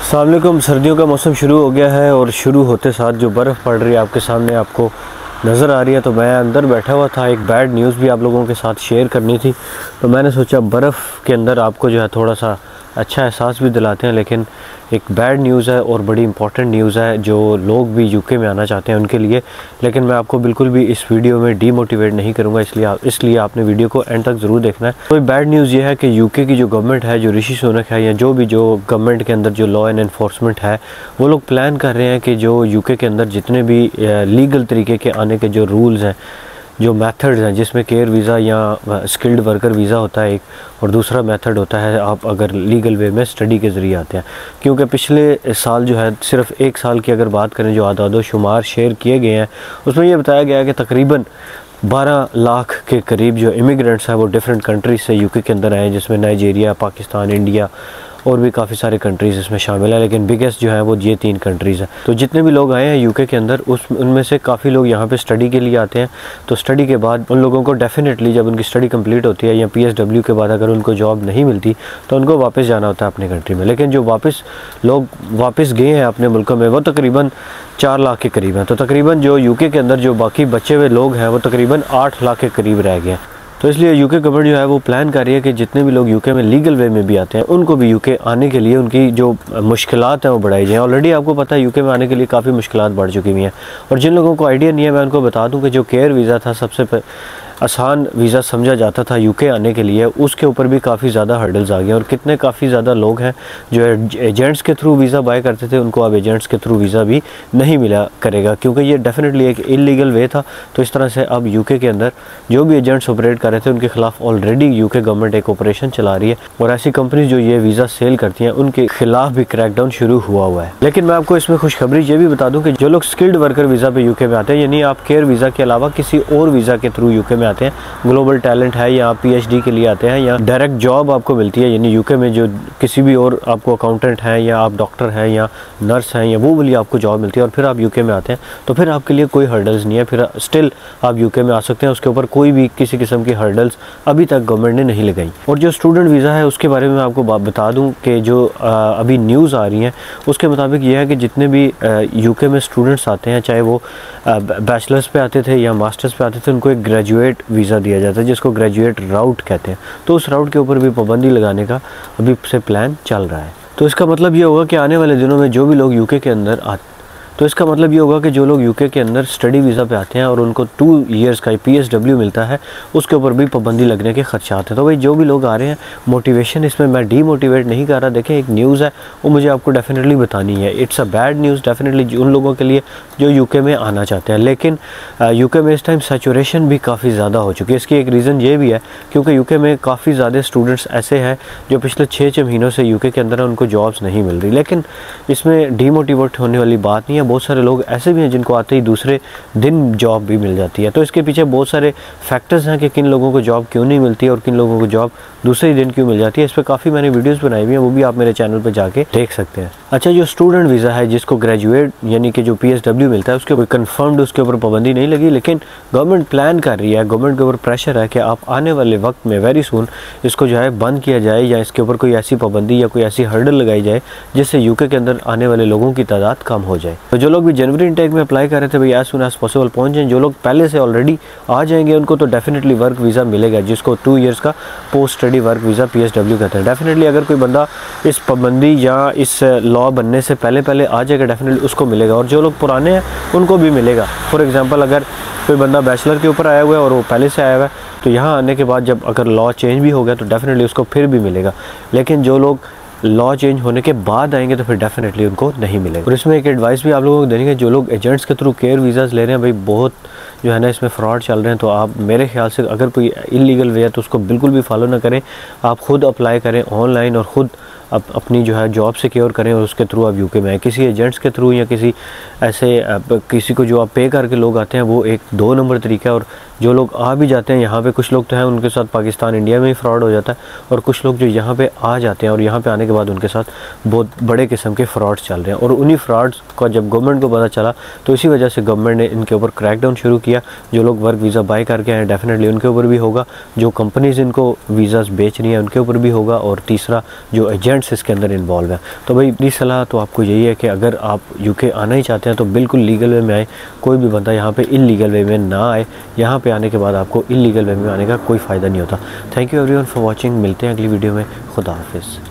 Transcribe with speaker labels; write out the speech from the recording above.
Speaker 1: अस्सलाम वालेकुम। सर्दियों का मौसम शुरू हो गया है और शुरू होते साथ जो बर्फ़ पड़ रही है आपके सामने आपको नज़र आ रही है। तो मैं अंदर बैठा हुआ था, एक बैड न्यूज़ भी आप लोगों के साथ शेयर करनी थी, तो मैंने सोचा बर्फ़ के अंदर आपको जो है थोड़ा सा अच्छा एहसास भी दिलाते हैं। लेकिन एक बैड न्यूज़ है और बड़ी इंपॉर्टेंट न्यूज़ है जो लोग भी यूके में आना चाहते हैं उनके लिए। लेकिन मैं आपको बिल्कुल भी इस वीडियो में डीमोटिवेट नहीं करूँगा, इसलिए आपने वीडियो को एंड तक ज़रूर देखना है। तो बैड न्यूज़ ये है कि यूके की जो गवर्नमेंट है, जो ऋषि सुनक है या जो गवर्नमेंट के अंदर जो लॉ एंड एनफोर्समेंट है, वो लोग प्लान कर रहे हैं कि जो यूके के अंदर जितने भी लीगल तरीके के आने के जो रूल्स हैं, जो मेथड्स हैं, जिसमें केयर वीज़ा या स्किल्ड वर्कर वीज़ा होता है एक, और दूसरा मेथड होता है आप अगर लीगल वे में स्टडी के ज़रिए आते हैं। क्योंकि पिछले साल जो है, सिर्फ एक साल की अगर बात करें, जो आदादो शुमार शेयर किए गए हैं उसमें ये बताया गया है कि तकरीबन 12 लाख के करीब जो इमिग्रेंट्स हैं वो डिफरेंट कंट्रीज़ से यूके के अंदर आए हैं, जिसमें नाइजीरिया, पाकिस्तान, इंडिया और भी काफ़ी सारे कंट्रीज़ इसमें शामिल है। लेकिन बिगेस्ट जो है वो ये 3 कंट्रीज़ हैं। तो जितने भी लोग आए हैं यूके के अंदर उनमें से काफ़ी लोग यहाँ पे स्टडी के लिए आते हैं। तो स्टडी के बाद उन लोगों को डेफिनेटली जब उनकी स्टडी कंप्लीट होती है या PSW के बाद अगर उनको जॉब नहीं मिलती तो उनको वापस जाना होता है अपने कंट्री में। लेकिन जो लोग वापस गए हैं अपने मुल्कों में वो तकरीबन 4 लाख के करीब हैं। तो तकरीबन जो यूके के अंदर जो बाकी बचे हुए लोग हैं वो तकरीबन 8 लाख के करीब रह गए हैं। तो इसलिए यूके गवर्नमेंट जो है वो प्लान कर रही है कि जितने भी लोग यूके में लीगल वे में भी आते हैं उनको भी यूके आने के लिए उनकी जो मुश्किलात हैं वो बढ़ाई जाएँ। ऑलरेडी आपको पता है यूके में आने के लिए काफ़ी मुश्किलात बढ़ चुकी हुई हैं। और जिन लोगों को आइडिया नहीं है, मैं उनको बता दूं कि जो केयर वीज़ा था, सबसे आसान वीज़ा समझा जाता था यूके आने के लिए, उसके ऊपर भी काफ़ी ज़्यादा हर्डल्स आ गए। और कितने काफ़ी ज़्यादा लोग हैं जो एजेंट्स के थ्रू वीज़ा बाय करते थे, उनको अब एजेंट्स के थ्रू वीज़ा भी नहीं मिला करेगा, क्योंकि ये डेफिनेटली एक इलीगल वे था। तो इस तरह से अब यूके के अंदर जो भी एजेंट्स ऑपरेट कर रहे थे उनके खिलाफ ऑलरेडी यूके गवर्नमेंट एक ऑपरेशन चला रही है और ऐसी कंपनीज जो ये वीज़ा सेल करती हैं उनके खिलाफ भी क्रैकडाउन शुरू हुआ है। लेकिन मैं आपको इसमें खुशखबरी ये भी बता दूँ कि जो लोग स्किल्ड वर्कर वीज़ा पे यूके में आते हैं, यानी आप केयर वीज़ा के अलावा किसी और वीज़ा के थ्रू यूके में आते हैं, ग्लोबल टैलेंट है या आप PhD के लिए आते हैं या डायरेक्ट जॉब आपको मिलती है, यानी यूके में जो किसी भी और आपको अकाउंटेंट है या आप डॉक्टर हैं या नर्स हैं या वो वाली आपको जॉब मिलती है और फिर आप यूके में आते हैं, तो फिर आपके लिए कोई हर्डल्स नहीं है, फिर स्टिल आप यूके में आ सकते हैं। उसके ऊपर कोई भी किसी किस्म की हर्डल्स अभी तक गवर्नमेंट ने नहीं लगाई। और जो स्टूडेंट वीज़ा है उसके बारे में मैं आपको बता दूं कि जो अभी न्यूज़ आ रही है उसके मुताबिक ये है कि जितने भी यूके में स्टूडेंट्स आते हैं, चाहे वो बैचलर्स पे आते थे या मास्टर्स पे आते थे, उनको एक ग्रेजुएट वीज़ा दिया जाता है जिसको ग्रेजुएट राउट कहते हैं। तो उस राउट के ऊपर भी पाबंदी लगाने का अभी से प्लान चल रहा है। तो इसका मतलब ये होगा कि आने वाले दिनों में जो भी लोग यूके के अंदर स्टडी वीज़ा पे आते हैं और उनको 2 ईयर्स का PSW मिलता है, उसके ऊपर भी पाबंदी लगने के खदशात हैं। तो भाई जो भी लोग आ रहे हैं, मोटिवेशन इसमें मैं डीमोटिवेट नहीं कर रहा। देखें, एक न्यूज़ है वो मुझे आपको डेफिनेटली बतानी है। It's a bad news definitely उन लोगों के लिए जो यूके में आना चाहते हैं। लेकिन यूके में इस टाइम सैचुरेशन भी काफ़ी ज़्यादा हो चुकी है। इसकी एक रीज़न ये भी है क्योंकि यूके में काफ़ी ज़्यादा स्टूडेंट्स ऐसे हैं जो पिछले 6 महीनों से यूके के अंदर उनको जॉब्स नहीं मिल रही। लेकिन इसमें डीमोटिवेट होने वाली बात नहीं है। बहुत सारे लोग ऐसे भी हैं जिनको आते ही दूसरे दिन जॉब भी मिल जाती है। तो इसके पीछे बहुत सारे फैक्टर्स हैं कि किन लोगों को जॉब क्यों नहीं मिलती और किन लोगों को जॉब दूसरे दिन क्यों मिल जाती है। इस पर काफ़ी मैंने वीडियोस बनाई हुई हैं, वो भी आप मेरे चैनल पर जाके देख सकते हैं। अच्छा, जो स्टूडेंट वीज़ा है जिसको ग्रेजुएट यानी कि जो PSW मिलता है, उसके कोई कन्फर्म्ड उसके ऊपर पाबंदी नहीं लगी, लेकिन गवर्नमेंट प्लान कर रही है, गवर्नमेंट के ऊपर प्रेशर है कि आप आने वाले वक्त में वेरी सून इसको जो है बंद किया जाए या इसके ऊपर कोई ऐसी पाबंदी या कोई ऐसी हर्डल लगाई जाए जिससे यूके के अंदर आने वाले लोगों की तादाद कम हो जाए। तो जो लोग भी जनवरी इनटेक में अप्लाई कर रहे थे भाई एज सून एज पॉसिबल पहुँच जाएँ। जो लोग पहले से ऑलरेडी आ जाएंगे उनको तो डेफिनेटली वर्क वीज़ा मिलेगा, जिसको 2 ईयर्स का post study work visa PSW कहते हैं। डेफिनेटली अगर कोई बंदा इस पाबंदी या इस लॉ बनने से पहले आ जाएगा डेफिनेटली उसको मिलेगा। और जो लोग पुराने हैं उनको भी मिलेगा। फॉर एग्जांपल, अगर कोई बंदा बैचलर के ऊपर आया हुआ है और वो पहले से आया हुआ है, तो यहाँ आने के बाद जब अगर लॉ चेंज भी हो गया तो डेफिनेटली उसको फिर भी मिलेगा। लेकिन जो लोग लॉ चेंज होने के बाद आएंगे तो फिर डेफिनेटली उनको नहीं मिलेगा। और इसमें एक एडवाइस भी आप लोगों को देनी है, जो लोग एजेंट्स के थ्रू केयर वीज़ाज़ ले रहे हैं, भाई बहुत जो है ना इसमें फ्रॉड चल रहे हैं। तो आप मेरे ख्याल से अगर कोई इलीगल वे है तो उसको बिल्कुल भी फॉलो ना करें। आप खुद अप्लाई करें ऑनलाइन और ख़ुद अपनी जो है जॉब सिक्योर करें और उसके थ्रू आप यूके में आए। किसी एजेंट्स के थ्रू या किसी ऐसे किसी को जो आप पे करके लोग आते हैं वो एक 2 नंबर तरीका है। और जो लोग आ भी जाते हैं यहाँ पे, कुछ लोग तो हैं उनके साथ पाकिस्तान इंडिया में ही फ्रॉड हो जाता है, और कुछ लोग जो यहाँ पे आ जाते हैं और यहाँ पे आने के बाद उनके साथ बहुत बड़े किस्म के फ्रॉड्स चल रहे हैं। और उन्हीं फ्रॉड्स का जब गवर्नमेंट को पता चला तो इसी वजह से गवर्नमेंट ने इनके ऊपर क्रैकडाउन शुरू किया। जो लोग वर्क वीज़ा बाय करके आए डेफिनेटली उनके ऊपर भी होगा, जो कंपनीज़ इनको वीज़ाज़ बेच रही हैं उनके ऊपर भी होगा, और तीसरा जो एजेंट डॉक्यूमेंट्स इसके अंदर इन्वॉल्व हैं। तो भाई मेरी सलाह तो आपको यही है कि अगर आप यूके आना ही चाहते हैं तो बिल्कुल लीगल वे में आए। कोई भी बंदा यहाँ पे इलीगल वे में ना आए। यहाँ पे आने के बाद आपको इलीगल वे में आने का कोई फ़ायदा नहीं होता। Thank you everyone for watching. मिलते हैं अगली वीडियो में। खुदा हाफिज़।